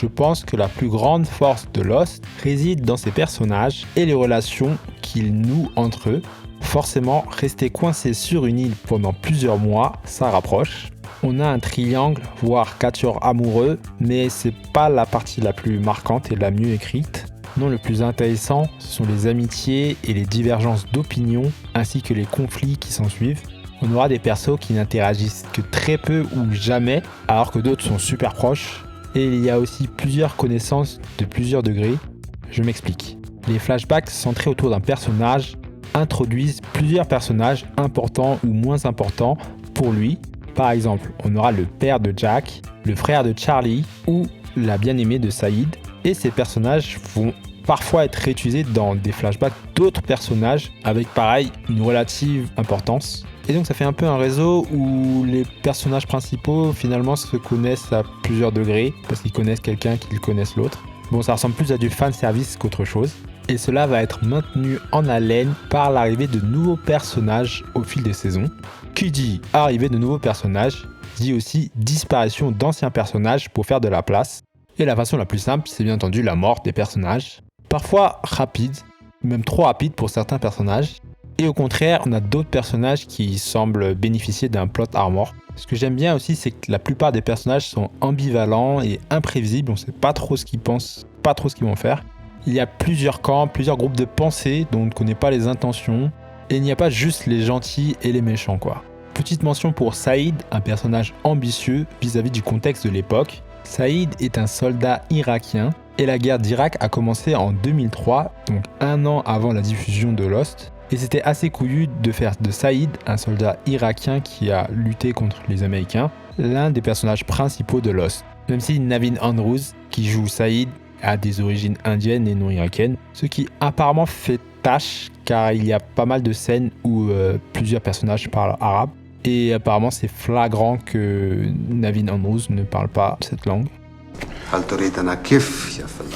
Je pense que la plus grande force de Lost réside dans ses personnages et les relations qu'ils nouent entre eux. Forcément, rester coincé sur une île pendant plusieurs mois, ça rapproche. On a un triangle, voire quatuor amoureux, mais c'est pas la partie la plus marquante et la mieux écrite. Non, le plus intéressant, ce sont les amitiés et les divergences d'opinion, ainsi que les conflits qui s'ensuivent. On aura des persos qui n'interagissent que très peu ou jamais, alors que d'autres sont super proches. Et il y a aussi plusieurs connaissances de plusieurs degrés. Je m'explique. Les flashbacks centrés autour d'un personnage introduisent plusieurs personnages importants ou moins importants pour lui. Par exemple, on aura le père de Jack, le frère de Charlie ou la bien-aimée de Saïd. Et ces personnages vont parfois être réutilisés dans des flashbacks d'autres personnages avec pareil une relative importance. Et donc ça fait un peu un réseau où les personnages principaux finalement se connaissent à plusieurs degrés parce qu'ils connaissent quelqu'un qu'ils connaissent l'autre. Bon, ça ressemble plus à du fanservice qu'autre chose. Et cela va être maintenu en haleine par l'arrivée de nouveaux personnages au fil des saisons. Qui dit arrivée de nouveaux personnages dit aussi disparition d'anciens personnages pour faire de la place. Et la façon la plus simple, c'est bien entendu la mort des personnages. Parfois rapide, même trop rapide pour certains personnages. Et au contraire, on a d'autres personnages qui semblent bénéficier d'un plot armor. Ce que j'aime bien aussi, c'est que la plupart des personnages sont ambivalents et imprévisibles. On ne sait pas trop ce qu'ils pensent, pas trop ce qu'ils vont faire. Il y a plusieurs camps, plusieurs groupes de pensée dont on ne connaît pas les intentions. Et il n'y a pas juste les gentils et les méchants, quoi. Petite mention pour Saïd, un personnage ambitieux vis-à-vis du contexte de l'époque. Saïd est un soldat irakien et la guerre d'Irak a commencé en 2003, donc un an avant la diffusion de Lost. Et c'était assez couillu de faire de Saïd, un soldat irakien qui a lutté contre les Américains, l'un des personnages principaux de Lost. Même si Naveen Andrews, qui joue Saïd, a des origines indiennes et non irakiennes, ce qui apparemment fait tâche car il y a pas mal de scènes où plusieurs personnages parlent arabe. Et apparemment c'est flagrant que Naveen Andrews ne parle pas cette langue. هل تريدنا كيف يا فندم؟